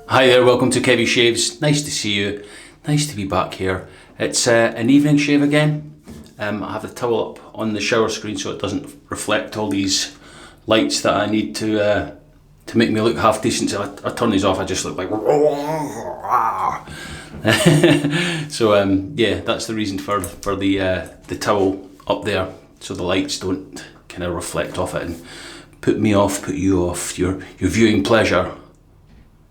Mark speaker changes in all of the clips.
Speaker 1: Hi there, welcome to Kevy Shaves. Nice to see you. Nice to be back here. It's an evening shave again. I have the towel up on the shower screen so it doesn't reflect all these lights that I need to make me look half decent. So I turn these off, I just look like so yeah, that's the reason for the towel up there, so the lights don't kind of reflect off it and put me off, put you off your viewing pleasure.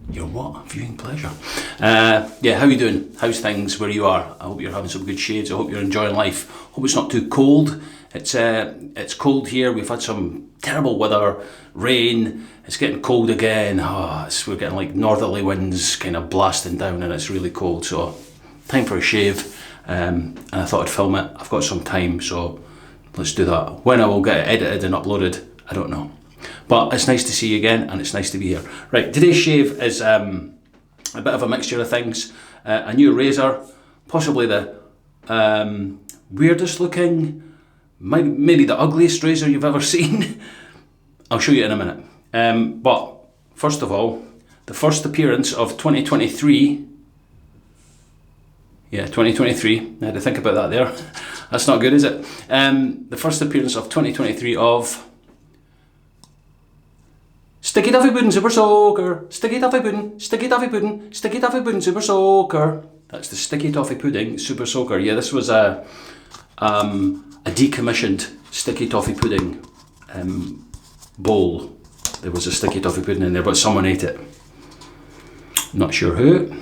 Speaker 1: Your what? Viewing pleasure. Yeah, how you doing? How's things where you are? I hope you're having some good shades. I hope you're enjoying life. Hope it's not too cold. It's cold here. We've had some terrible weather, rain. It's getting cold again. We're getting like northerly winds kind of blasting down, and it's really cold. So time for a shave. And I thought I'd film it. I've got some time, so let's do that. When I will get it edited and uploaded, I don't know. But it's nice to see you again, and it's nice to be here. Right, today's shave is a bit of a mixture of things. A new razor, possibly the weirdest looking, maybe the ugliest razor you've ever seen. I'll show you in a minute. But first of all, the first appearance of 2023. Yeah, 2023. I had to think about that there. That's not good, is it? The first appearance of 2023 of Sticky Toffee Pudding Super Soaker, Sticky Toffee Pudding, Sticky Toffee Pudding, Sticky Toffee Pudding Super Soaker. That's the Sticky Toffee Pudding Super Soaker. Yeah, this was a decommissioned Sticky Toffee Pudding bowl. There was a Sticky Toffee Pudding in there, but someone ate it. Not sure who.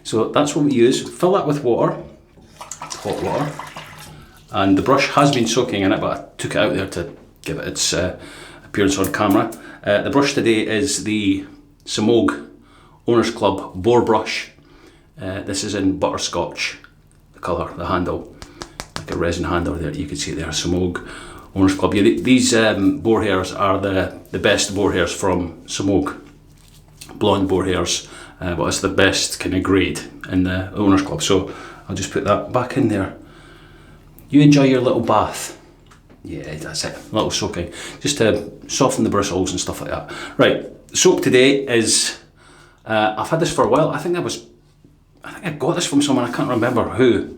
Speaker 1: So that's what we use. Fill that with water, hot water. And the brush has been soaking in it, but I took it out there to give it its appearance on camera. The brush today is the Semogue Owners Club Boar brush. This is in butterscotch, the colour, the handle, like a resin handle there. You can see it there, Semogue Owners Club. Yeah, these boar hairs are the best boar hairs from Semogue. Blonde boar hairs, but it's the best kind of grade in the Owners Club. So I'll just put that back in there. You enjoy your little bath. Yeah, that's it, a little soaking, just to soften the bristles and stuff like that. Right, soap today is, I've had this for a while. I think I got this from someone, I can't remember who.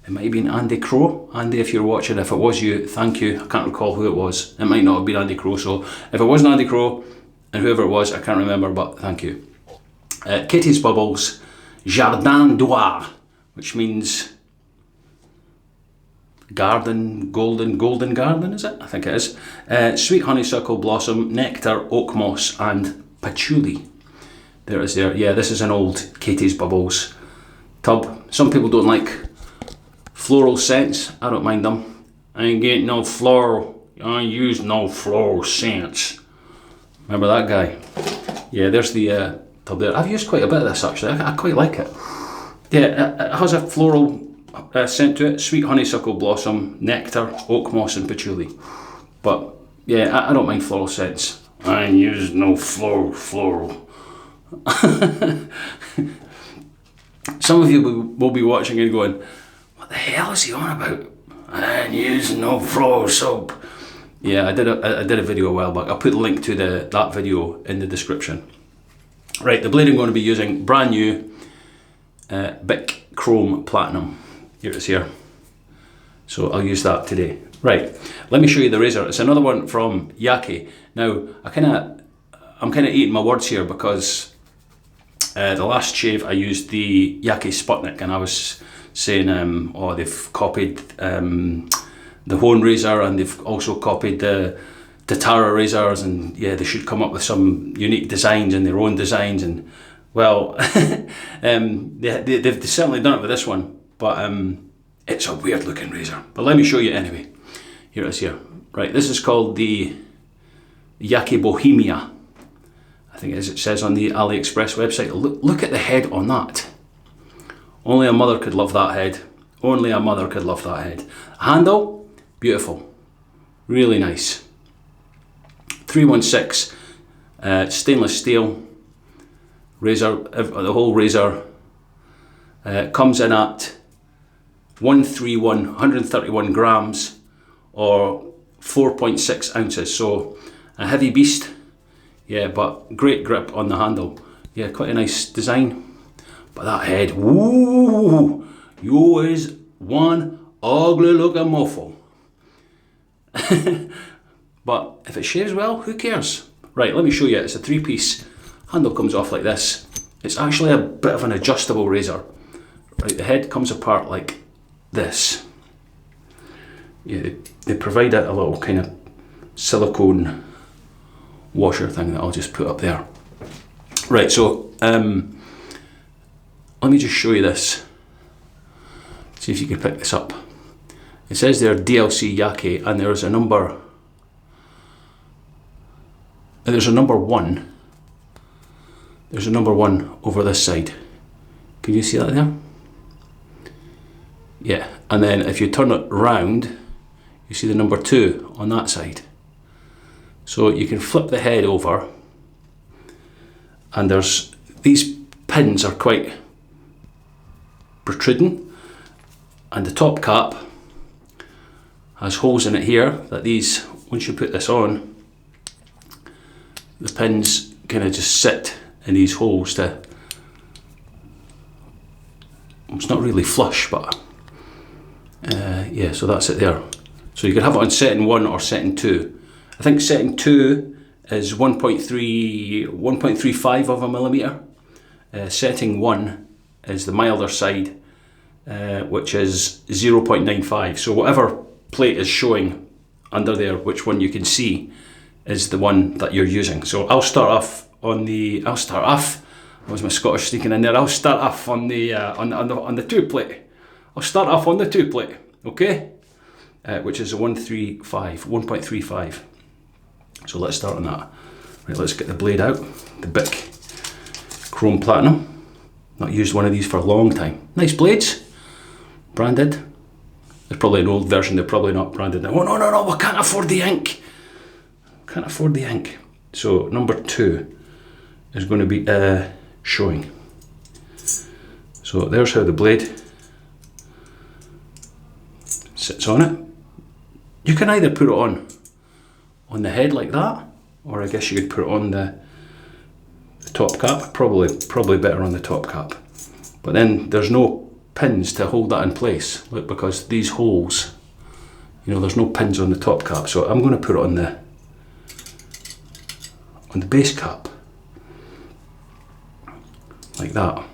Speaker 1: It might have been Andy Crow. Andy, if you're watching, if it was you, thank you. I can't recall who it was. It might not have been Andy Crow, so if it wasn't Andy Crow, and whoever it was, I can't remember, but thank you. Caties Bubbles Jardin d'Oire, which means garden, golden garden, is it? I think it is. Sweet honeysuckle blossom, nectar, oak moss, and patchouli. There it is there. Yeah, this is an old Caties Bubbles tub. Some people don't like floral scents. I don't mind them. I ain't getting no floral. I ain't use no floral scents. Remember that guy? Yeah, there's the tub there. I've used quite a bit of this actually. I quite like it. Yeah, it has a floral scent to it, sweet honeysuckle blossom, nectar, oak moss and patchouli. But yeah, I don't mind floral scents. I ain't used no floral. Some of you will be watching and going, what the hell is he on about? I ain't using no floral soap. Yeah, I did a video a while back. I'll put the link to that video in the description. Right, the blade I'm going to be using, brand new Bic Chrome Platinum. Here it is here. So I'll use that today. Right, let me show you the razor. It's another one from Yaqi. Now, I'm kind of eating my words here because the last shave I used the Yaqi Sputnik, and I was saying, they've copied the Hone razor, and they've also copied the Tara razors, and yeah, they should come up with some unique designs and their own designs. And well, they've certainly done it with this one. But it's a weird looking razor. But let me show you anyway. Here it is here. Right, this is called the Yaqi Bohemia. I think it says on the AliExpress website. Look at the head on that. Only a mother could love that head. Only a mother could love that head. Handle, beautiful. Really nice. 316 stainless steel razor. The whole razor comes in at 131 grams or 4.6 ounces. So a heavy beast. Yeah, but great grip on the handle. Yeah, quite a nice design. But that head, woo, you is one ugly looking muffle. But if it shaves well, who cares? Right, let me show you. It's a 3-piece. Handle comes off like this. It's actually a bit of an adjustable razor. Right, the head comes apart like this. Yeah, they provide a little kind of silicone washer thing that I'll just put up there. Right, so let me just show you this. See if you can pick this up. It says there DLC Yaqi, and there's a number. There's a number 1. There's a number 1 over this side. Can you see that there? Yeah, and then if you turn it round, you see the number 2 on that side. So you can flip the head over, and there's these pins are quite protruding, and the top cap has holes in it here that these, once you put this on, the pins kind of just sit in these holes to, it's not really flush, but yeah, so that's it there. So you can have it on setting 1 or setting 2. I think setting 2 is 1.35 of a millimetre. Setting 1 is the milder side, which is 0.95. So whatever plate is showing under there, which one you can see, is the one that you're using. So I'll start off on the, that was my Scottish sneaking in there. I'll start off on the on the 2 plate. I'll start off on the 2 plate, okay? Which is a 1.35. So let's start on that. Right, let's get the blade out. The Bic Chrome Platinum. Not used one of these for a long time. Nice blades, branded. There's probably an old version, they're probably not branded now. Oh no, we can't afford the ink. Can't afford the ink. So number 2 is going to be showing. So there's how the blade sits on it. You can either put it on the head like that, or I guess you could put it on the top cap. Probably better on the top cap. But then there's no pins to hold that in place. Look, because these holes, you know, there's no pins on the top cap. So I'm going to put it on the base cap, like that.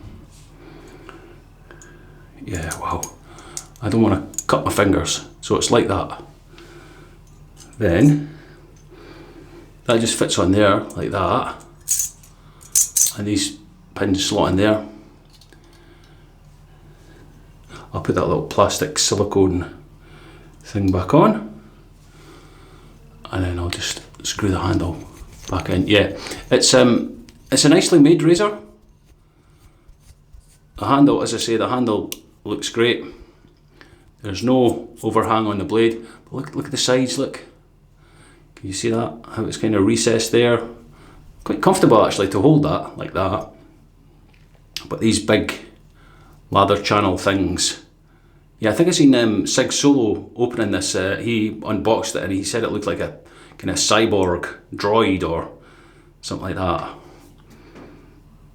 Speaker 1: Yeah, wow. I don't want to cut my fingers, so it's like that. Then that just fits on there like that, and these pins slot in there. I'll put that little plastic silicone thing back on, and then I'll just screw the handle back in. Yeah, it's a nicely made razor. The handle, as I say, the handle looks great. There's no overhang on the blade. But look at the sides, look. Can you see that? How it's kind of recessed there. Quite comfortable actually to hold that, like that. But these big lather channel things. Yeah, I think I seen Sig Solo opening this. He unboxed it and he said it looked like a kind of cyborg droid or something like that.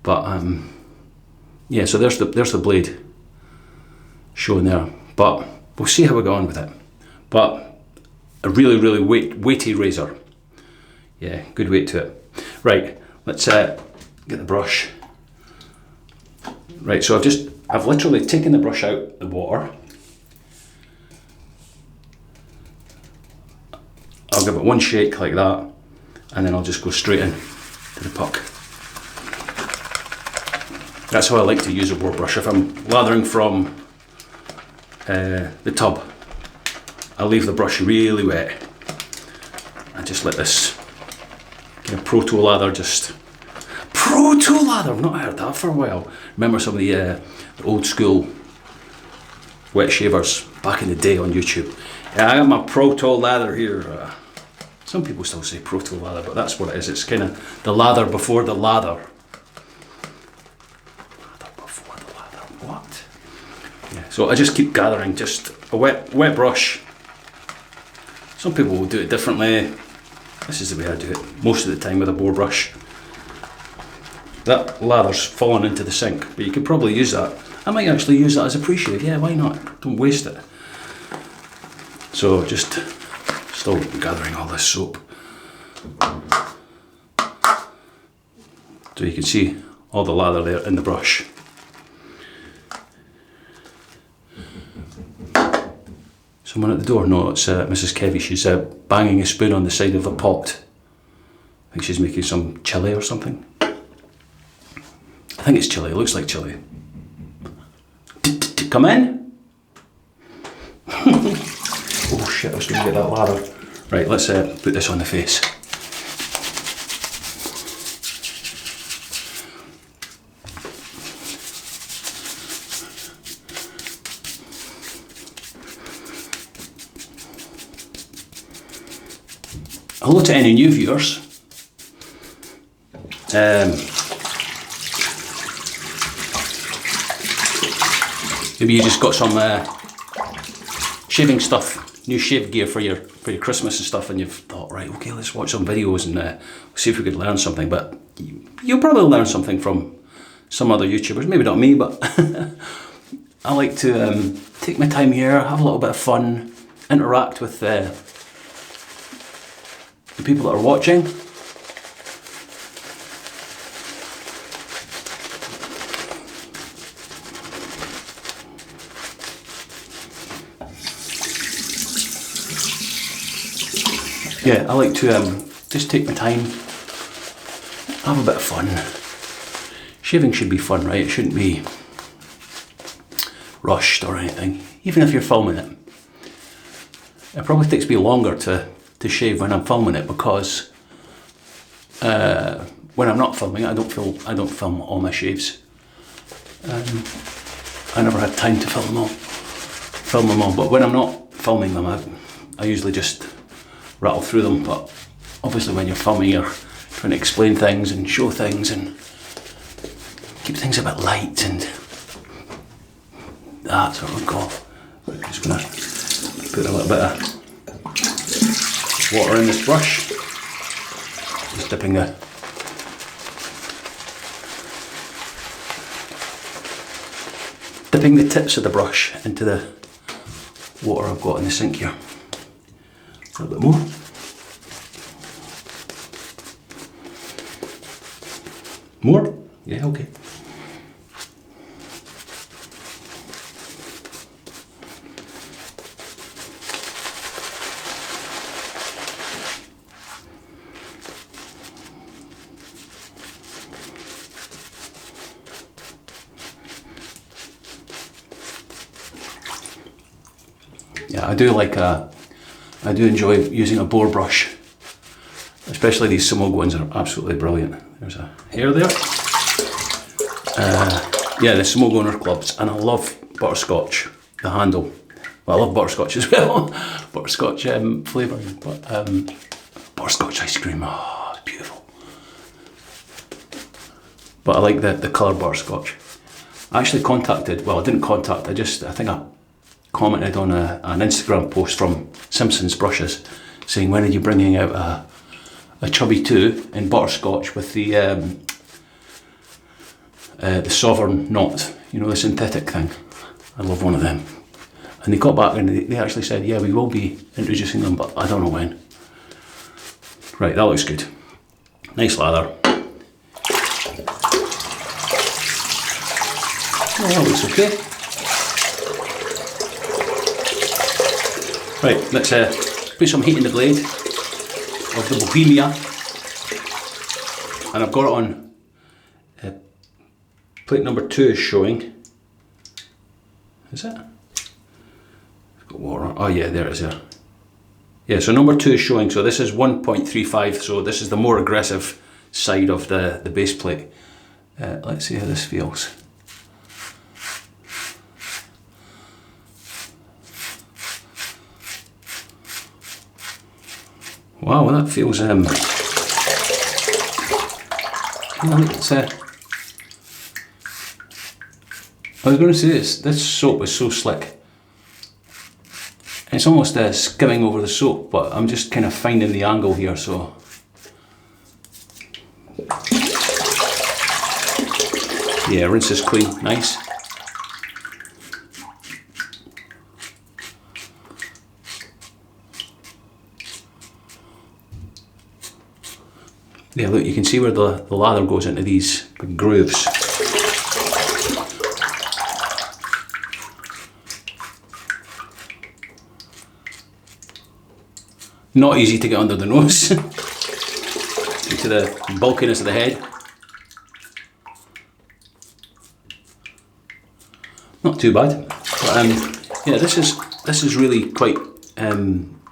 Speaker 1: But yeah, so there's the blade showing there. But we'll see how we go on with it. But a really weighty razor. Yeah, good weight to it. Right, let's get the brush. Right, so I've literally taken the brush out the water. I'll give it one shake like that, and then I'll just go straight in to the puck. That's how I like to use a Boar brush. If I'm lathering from the tub, I'll leave the brush really wet and just let this kind of Pro Tool lather just... Pro Tool lather! I've not heard that for a while. Remember some of the old school wet shavers back in the day on YouTube. Yeah, I got my Pro Tool lather here. Some people still say Pro Tool lather, but that's what it is. It's kind of the lather before the lather. Lather before the lather, what? Yeah, so I just keep gathering just a wet brush. Some people will do it differently. This is the way I do it most of the time with a Boar brush. That lather's fallen into the sink, but you could probably use that. I might actually use that as a pre-shave, yeah, why not? Don't waste it. So just still gathering all this soap. So you can see all the lather there in the brush. Someone at the door? No, it's Mrs. Kevy. She's banging a spoon on the side of a pot. I think she's making some chilli or something. I think it's chilli, it looks like chilli. Come in. Oh shit, I was going to get that lather. Right, let's put this on the face. Hello to any new viewers. Maybe you just got some shaving stuff, new shave gear for your Christmas and stuff, and you've thought, right, okay, let's watch some videos and see if we could learn something. But you'll probably learn something from some other YouTubers, maybe not me, but I like to take my time here, have a little bit of fun, interact with the people that are watching. Yeah, I like to just take my time, have a bit of fun. Shaving should be fun, right? It shouldn't be rushed or anything, even if you're filming it. It probably takes me longer to shave when I'm filming it, because when I'm not filming, I don't film all my shaves. I never had time to film them all. But when I'm not filming them, I usually just rattle through them. But obviously, when you're filming, you're trying to explain things and show things and keep things a bit light and that's what we call. I'm just gonna put a little bit of water in this brush. Just dipping the tips of the brush into the water I've got in the sink here. A little bit more. More? Yeah, okay. Yeah, I do enjoy using a Boar brush, especially these Semogue ones are absolutely brilliant. There's a hair there. Yeah, the Semogue Owner Clubs, and I love butterscotch, the handle. Well, I love butterscotch as well, butterscotch flavouring, but butterscotch ice cream, oh, it's beautiful. But I like the colour butterscotch. I actually I think I commented on an Instagram post from Simpsons Brushes saying, when are you bringing out a Chubby 2 in butterscotch with the sovereign knot, you know, the synthetic thing. I love one of them. And they got back and they actually said, yeah, we will be introducing them, but I don't know when. Right, that looks good. Nice lather. Oh, that looks okay. Right, let's put some heat in the blade of the Bohemia, and I've got it on plate number 2 is showing. Is it? It's got water on. Oh yeah, there it is there. Yeah, so number 2 is showing, so this is 1.35, so this is the more aggressive side of the base plate. Let's see how this feels. Wow, that feels I was going to say this soap is so slick. It it's almost skimming over the soap, but I'm just kind of finding the angle here, so. Yeah, rinse is clean, nice. Yeah, look, you can see where the lather goes into these big grooves. Not easy to get under the nose due to the bulkiness of the head. Not too bad, but yeah, this is really quite.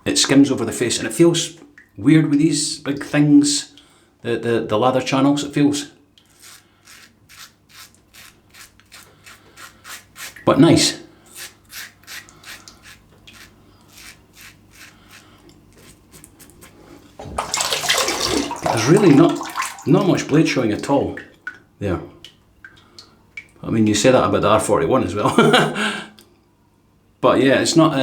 Speaker 1: It skims over the face, and it feels weird with these big things. The lather channels, it feels, but nice. There's really not much blade showing at all there. I mean, you say that about the R41 as well. But yeah, it's not,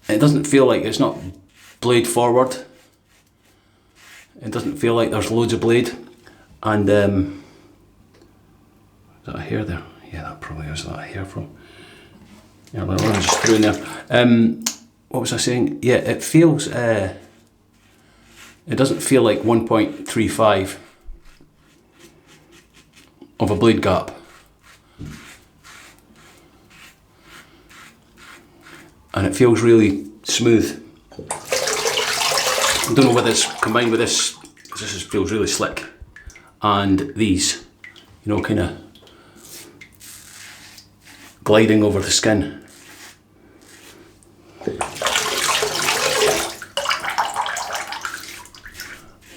Speaker 1: it doesn't feel like, it's not blade forward. It doesn't feel like there's loads of blade. And, is that a hair there? Yeah, that probably is that a hair from. Yeah, let me just throw in there. What was I saying? Yeah, it feels, it doesn't feel like 1.35 of a blade gap. And it feels really smooth. I don't know whether it's combined with this, because this feels really slick. And these, you know, kind of gliding over the skin.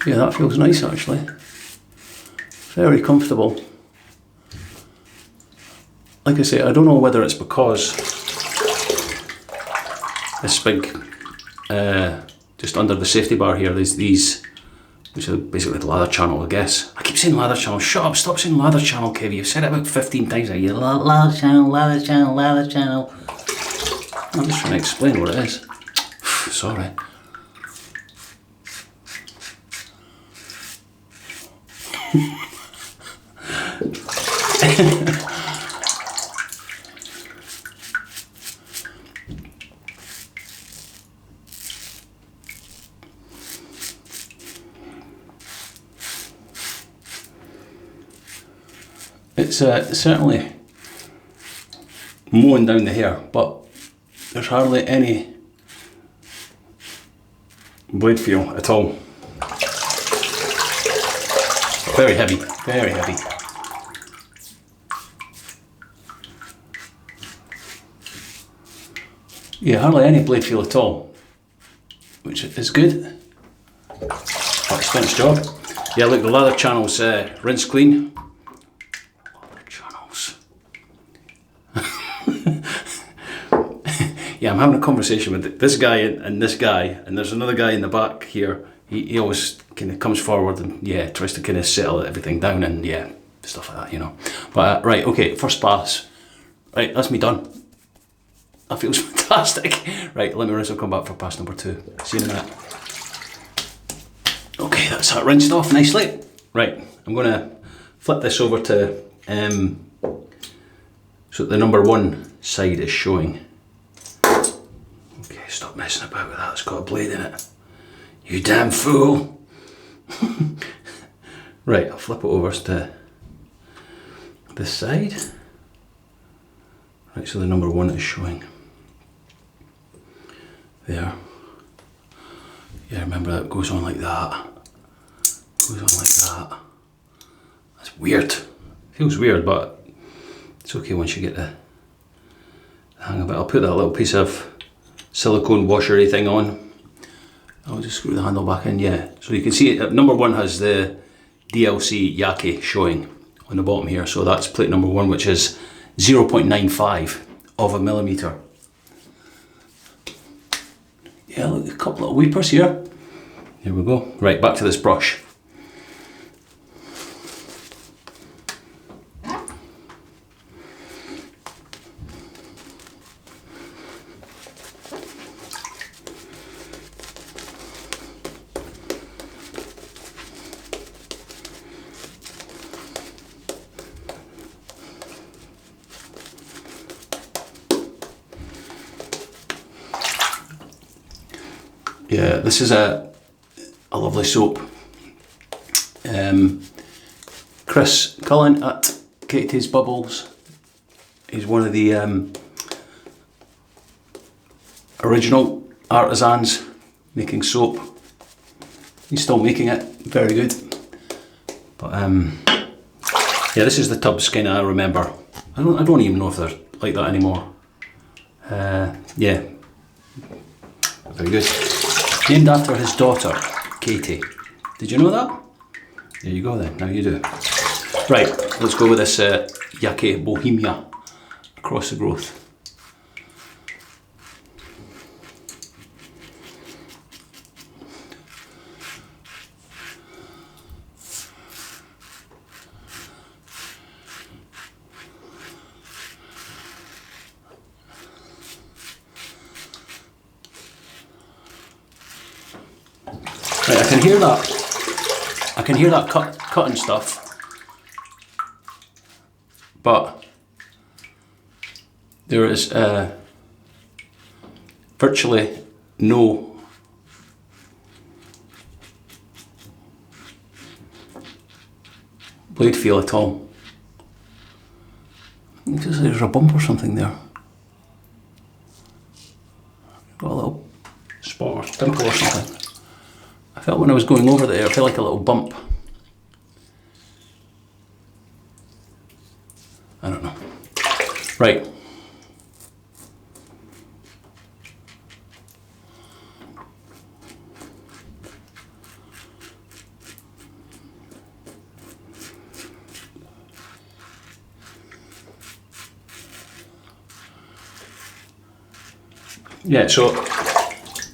Speaker 1: Yeah, that feels nice actually. Very comfortable. Like I say, I don't know whether it's because this big, just under the safety bar here, there's these, which are basically the lather channel, I guess. I keep saying lather channel. Shut up, stop saying lather channel, Kevy. You've said it about 15 times now. You lather channel, lather channel, lather channel. I'm just trying to explain what it is. Sorry. It's certainly mowing down the hair, but there's hardly any blade feel at all. Very heavy, very heavy. Yeah, hardly any blade feel at all, which is good. That's finished job. Yeah, look, the lather channel's rinse clean. Lather channels. Yeah, I'm having a conversation with this guy and this guy, and there's another guy in the back here. He always kind of comes forward and yeah, tries to kind of settle everything down and yeah, stuff like that, you know. But right, okay, first pass. Right, that's me done. That feels fantastic. Right, let me rinse and come back for pass number 2. See you in a minute. Okay, that's that rinsed off nicely. Right, I'm gonna flip this over to, so the number 1 side is showing. Okay, stop messing about with that, it's got a blade in it. You damn fool! Right, I'll flip it over to this side. Right, so the number 1 is showing. There. Yeah, remember that goes on like that. Goes on like that. That's weird. Feels weird, but it's okay once you get the hang of it. I'll put that little piece of silicone washery thing on. I'll just screw the handle back in, yeah. So you can see it, number 1 has the DLC Yaqi showing on the bottom here. So that's plate number 1, which is 0.95 of a millimetre. Yeah, look, a couple of weepers here. Here we go. Right, back to this brush. Yeah, this is a lovely soap. Chris Cullen at Caties Bubbles. He's one of the original artisans making soap. He's still making it, very good. But yeah, this is the tubs kind of I remember. I don't even know if they're like that anymore. Yeah, very good. Named after his daughter, Katie. Did you know that? There you go then, now you do. Right, let's go with this Yaqi Bohemia across the growth. Right, I can hear that cutting stuff, but there is virtually no blade feel at all. It feels like there's a bump or something there. Got a little spot or dimple or something. I felt when I was going over there, I felt like a little bump. I don't know. Right. Yeah, so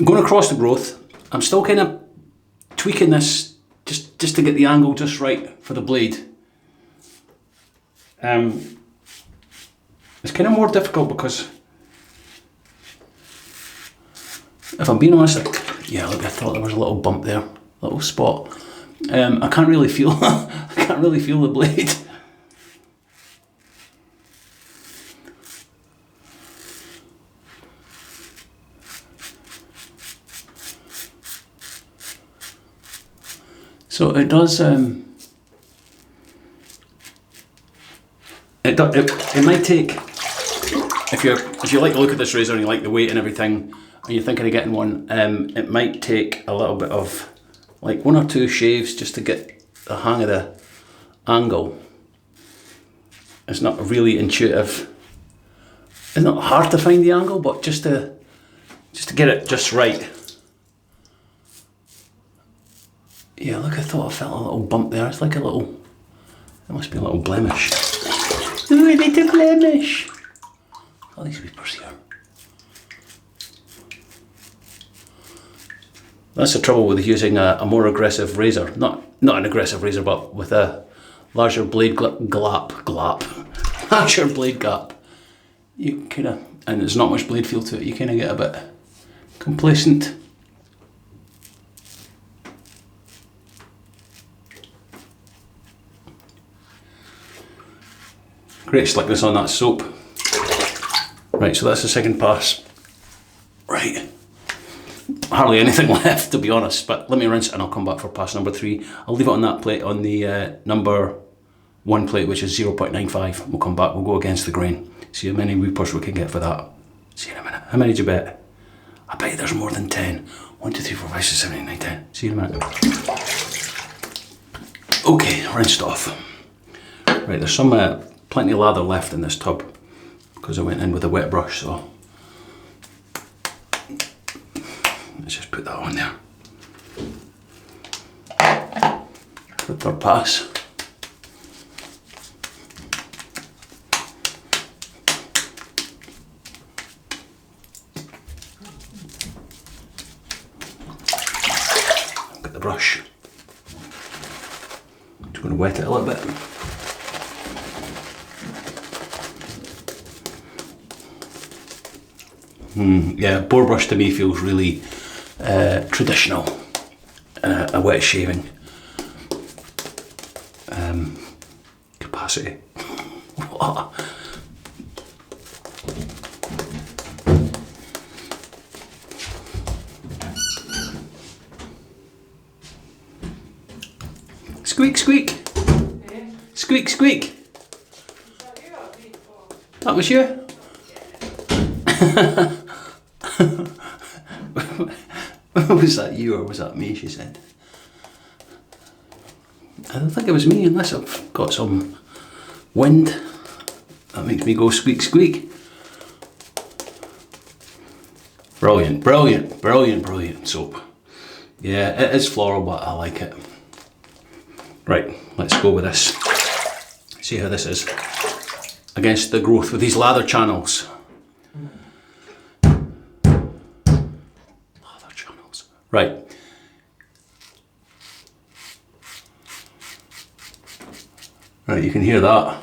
Speaker 1: going across the growth, I'm still kind of tweaking this just to get the angle just right for the blade. It's kind of more difficult because, if I'm being honest, yeah, look, I thought there was a little bump there, little spot. I can't really feel, I can't really feel the blade. So it does. It might take, if you like the look of this razor and you like the weight and everything, and you're thinking of getting one, it might take a little bit of, like 1 or 2 shaves just to get the hang of the angle. It's not really intuitive. It's not hard to find the angle, but just to get it just right. Yeah, look, I thought I felt a little bump there. It's like a little, it must be a little blemish. Ooh, a little blemish. All these weepers here. That's the trouble with using a more aggressive razor. Not an aggressive razor, but with a larger blade larger blade gap. You kind of, and there's not much blade feel to it, you kind of get a bit complacent. Great slickness on that soap. Right, so that's the second pass. Right. Hardly anything left, to be honest, but let me rinse it and I'll come back for pass number 3. I'll leave it on that plate, on the number 1 plate, which is 0.95. We'll come back, we'll go against the grain. See how many weepers we can get for that. See you in a minute. How many did you bet? I bet there's more than 10. 1, 2, 3, 4, 5, 6, 7, 8, 9, 10. See you in a minute. Okay, rinsed off. Right, there's some plenty of lather left in this tub because I went in with a wet brush, so let's just put that on there. The third pass. Get the brush. Just going to wet it a little bit. Yeah, boar brush to me feels really traditional, a wet shaving capacity. Squeak, squeak. Squeak, squeak. That was you? Was that you or was that me, she said. I don't think it was me unless I've got some wind that makes me go squeak, squeak. Brilliant, brilliant, brilliant, brilliant soap. Yeah, it is floral, but I like it. Right, let's go with this. See how this is against the growth with these lather channels. Lather channels. Right. Right, you can hear that.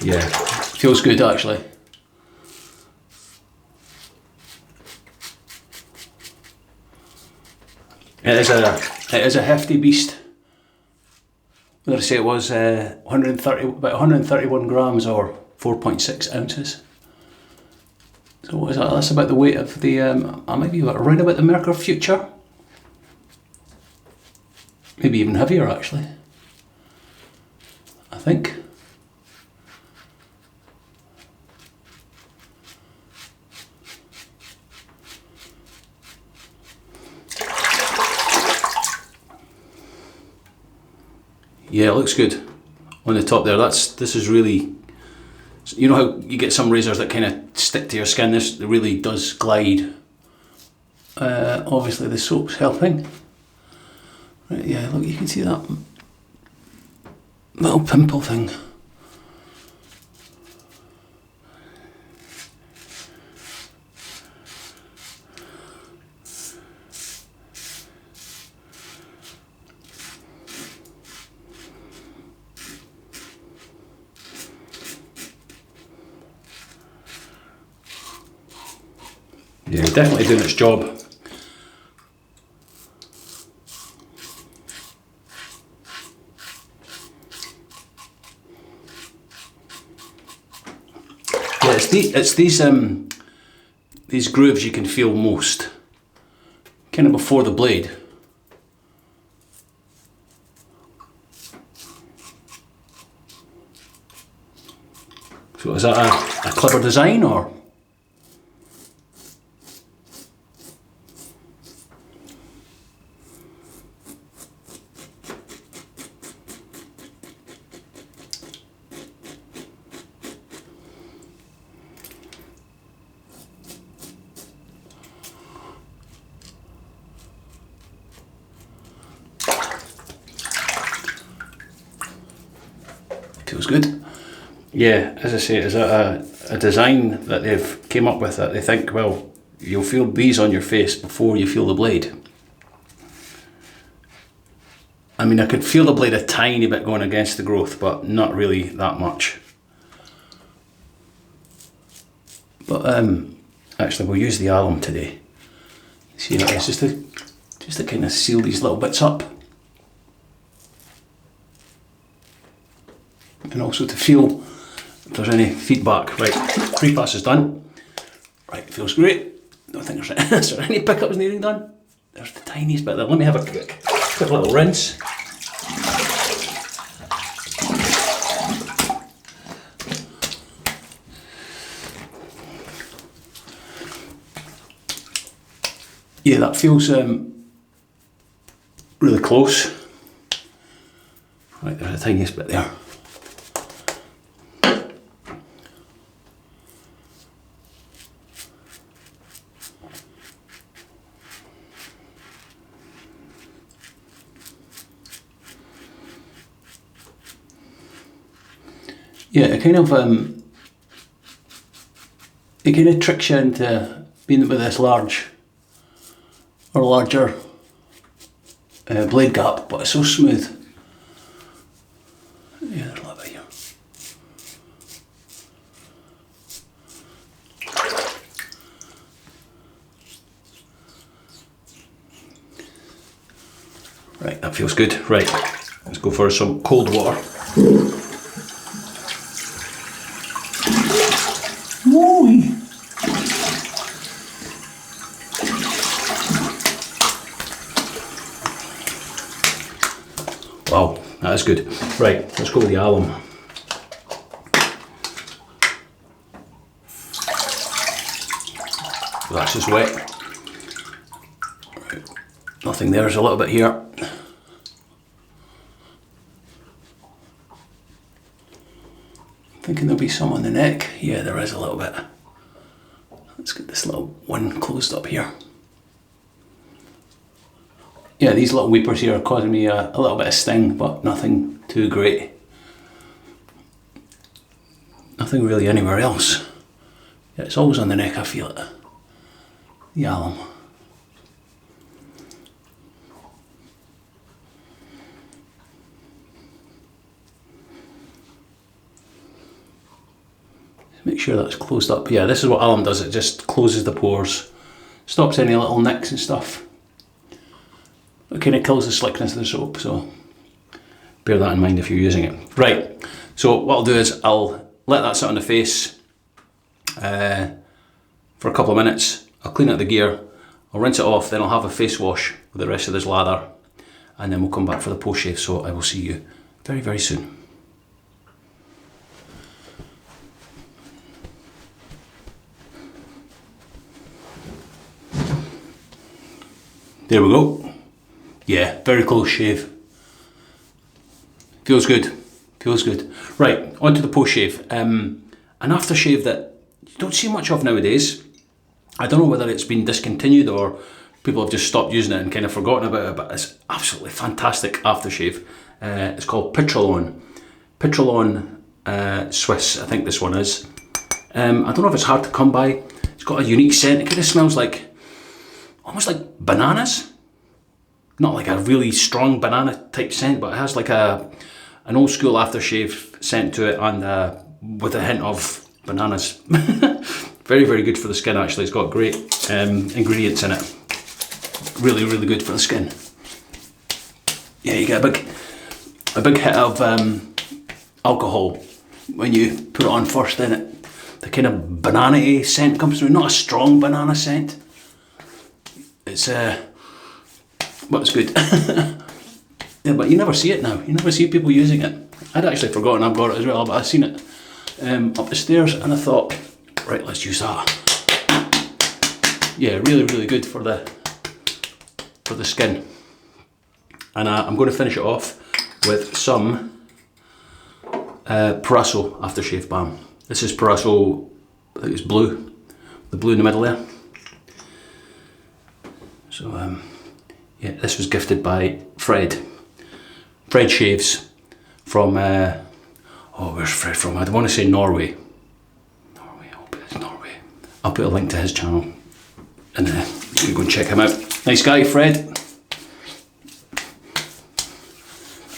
Speaker 1: Yeah, feels good actually. It is a hefty beast. What did I say it was? about 131 grams or 4.6 ounces. So what is that? That's about the weight of the, I might be around about the Merkur Future. Maybe even heavier actually, I think. Yeah, it looks good on the top there. This is really, you know how you get some razors that kind of stick to your skin. This really does glide. Obviously the soap's helping. Right, yeah, look, you can see that little pimple thing. Yeah, definitely doing its job. Yeah, it's these grooves you can feel most, kind of before the blade. So is that a clever design or? Feels good. Yeah, as I say, is that a design that they've came up with that they think, well, you'll feel these on your face before you feel the blade. I mean, I could feel the blade a tiny bit going against the growth, but not really that much. But actually we'll use the alum today. See, it's just to kind of seal these little bits up. And also to feel if there's any feedback. Right, pre-pass is done. Right, feels great. Don't think is there any pickups needing done? There's the tiniest bit there. Let me have a quick little rinse. Yeah, that feels really close. Right, there's the tiniest bit there. Yeah, it kind of tricks you into being with this large or larger blade gap, but it's so smooth. Yeah, there's a little bit here. Right, that feels good. Right, let's go for some cold water. Wow, that is good. Right, let's go with the alum. That's just wet. Right. Nothing there, there's a little bit here. Thinking there'll be some on the neck. Yeah, there is a little bit. Let's get this little one closed up here. Yeah, these little weepers here are causing me a little bit of sting, but nothing too great. Nothing really anywhere else. Yeah, it's always on the neck, I feel it. The alum. Make sure that's closed up. Yeah, this is what alum does, it just closes the pores, stops any little nicks and stuff. It kind of kills the slickness of the soap, so bear that in mind if you're using it. Right, so what I'll do is I'll let that sit on the face for a couple of minutes. I'll clean out the gear, I'll rinse it off, then I'll have a face wash with the rest of this lather, and then we'll come back for the post shave, so I will see you very, very soon. There we go. Yeah, very close shave. Feels good, feels good. Right, on to the post shave. An aftershave that you don't see much of nowadays. I don't know whether it's been discontinued or people have just stopped using it and kind of forgotten about it, but it's absolutely fantastic aftershave. It's called Pitralon. Pitralon Swiss, I think this one is. I don't know if it's hard to come by. It's got a unique scent. It kind of smells like, almost like bananas. Not like a really strong banana type scent, but it has like an old school aftershave scent to it, and with a hint of bananas. Very, very good for the skin actually. It's got great ingredients in it. Really, really good for the skin. Yeah, you get a big hit of alcohol when you put it on first, then the kind of banana-y scent comes through. Not a strong banana scent. It's but it's good. Yeah, but you never see it now. You never see people using it. I'd actually forgotten I've got it as well, but I seen it up the stairs and I thought, right, let's use that. Yeah, really, really good for the skin. And I'm going to finish it off with some Proraso aftershave balm. This is Proraso, I think it's blue, the blue in the middle there. So yeah, this was gifted by Fred. Fred shaves from, where's Fred from? I want to say Norway. Norway, I hope it's Norway. I'll put a link to his channel and you can go and check him out. Nice guy, Fred.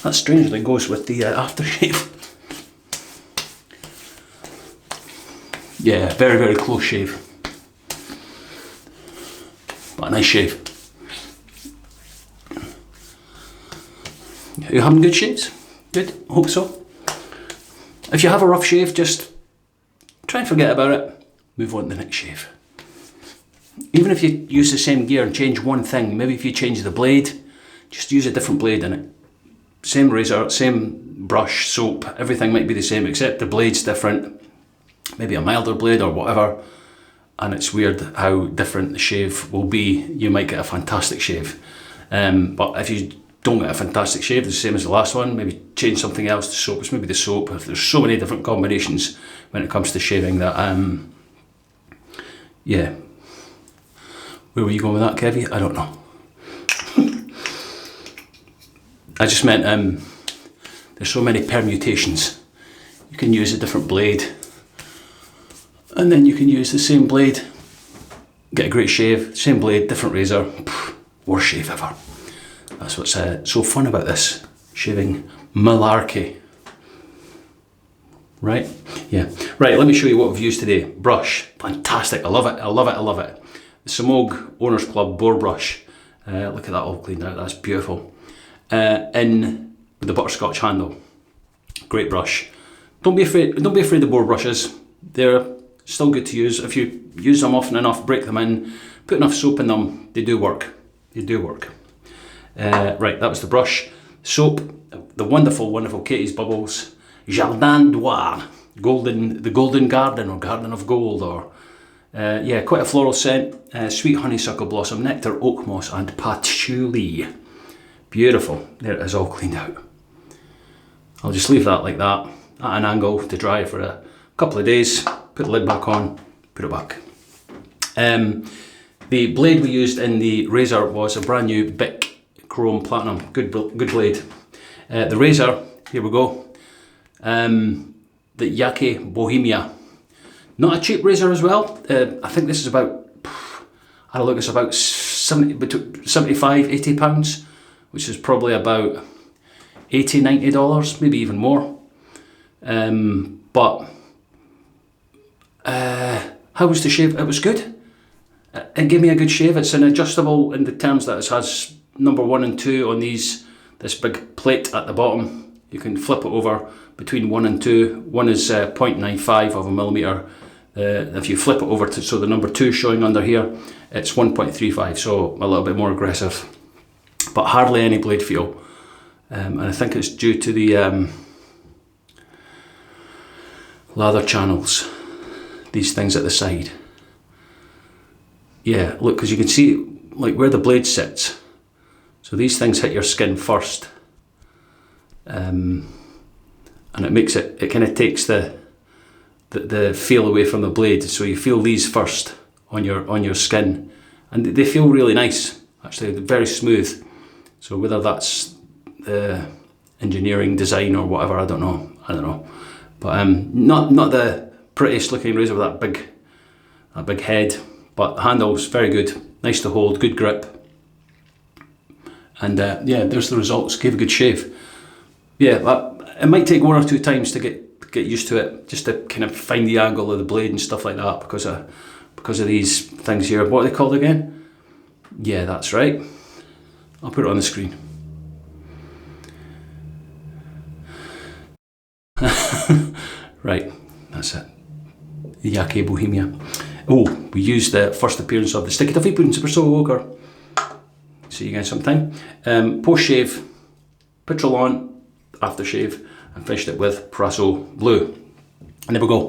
Speaker 1: That strangely goes with the aftershave. Yeah, very, very close shave. But a nice shave. Are you having good shaves? Good, hope so. If you have a rough shave, just try and forget about it. Move on to the next shave. Even if you use the same gear and change one thing, maybe if you change the blade, just use a different blade in it. Same razor, same brush, soap, everything might be the same except the blade's different. Maybe a milder blade or whatever. And it's weird how different the shave will be. You might get a fantastic shave. But if you don't get a fantastic shave, the same as the last one, maybe change something else to soap. It's maybe the soap. There's so many different combinations when it comes to shaving that, yeah. Where were you going with that, Kevy? I don't know. I just meant there's so many permutations. You can use a different blade and then you can use the same blade, get a great shave, same blade, different razor, worst shave ever. That's what's so fun about this shaving malarkey. Right? Yeah. Right, let me show you what we've used today. Brush, fantastic, I love it, I love it, I love it. The Semogue Owners Club Boar brush. Look at that all cleaned out, that's beautiful. In with the butterscotch handle. Great brush. Don't be afraid of boar brushes. They're still good to use. If you use them often enough, break them in, put enough soap in them, they do work. They do work. Right, that was the brush. Soap, the wonderful, wonderful Caties bubbles. Jardin Boar, the golden garden, or garden of gold, or yeah, quite a floral scent. Sweet honeysuckle blossom, nectar, oak moss, and patchouli. Beautiful. There it is, all cleaned out. I'll just leave that like that at an angle to dry for a couple of days. Put the lid back on, put it back. The blade we used in the razor was a brand new Bic Chrome Platinum. Good blade. The razor, here we go. The Yaqi Bohemia. Not a cheap razor as well. I think this is about, I don't know, it's about 75, 80 pounds, which is probably about $80, $90, maybe even more. But how was the shave? It was good. It gave me a good shave. It's an adjustable in the terms that it has number 1 and 2 on this big plate at the bottom. You can flip it over between 1 and 2. 1 is 0.95 of a millimetre. If you flip it over to, so the number 2 showing under here, it's 1.35, so a little bit more aggressive. But hardly any blade feel. And I think it's due to the lather channels, these things at the side. Yeah, look, because you can see like where the blade sits. So these things hit your skin first. And it makes it kind of takes the feel away from the blade. So you feel these first on your skin, and they feel really nice. Actually, they're very smooth. So whether that's the engineering design or whatever, I don't know. But not the prettiest looking razor with that big head. But the handle's very good, nice to hold, good grip. And yeah, there's the results. Gave a good shave. Yeah, it might take 1 or 2 times to get used to it, just to kind of find the angle of the blade and stuff like that, because of these things here. What are they called again? Yeah, that's right. I'll put it on the screen. Right, that's it. The Yaqi Bohemia. Oh, we used the first appearance of the Sticky Toffee Pudding Super Soaker. See you guys sometime. Post shave, Pitralon aftershave, and finished it with Proraso Blue. And there we go.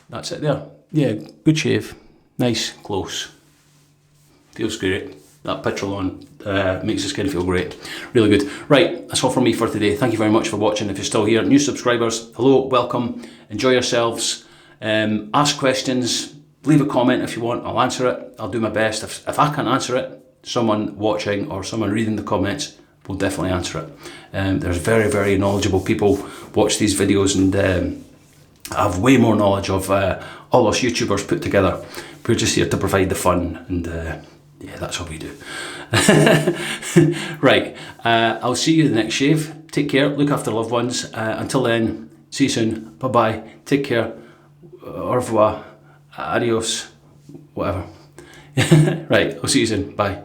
Speaker 1: That's it there. Yeah, good shave. Nice, close. Feels great. That Pitralon makes the skin feel great. Really good. Right, that's all from me for today. Thank you very much for watching. If you're still here, new subscribers, hello, welcome. Enjoy yourselves. Ask questions. Leave a comment if you want. I'll answer it. I'll do my best. If I can't answer it, someone watching or someone reading the comments will definitely answer it. There's very, very knowledgeable people watch these videos, and have way more knowledge of all us YouTubers put together. We're just here to provide the fun, and yeah, that's all we do. Right, I'll see you in the next shave. Take care, look after loved ones. Until then, see you soon. Bye bye. Take care. Au revoir. Adios. Whatever. Right, I'll see you soon. Bye.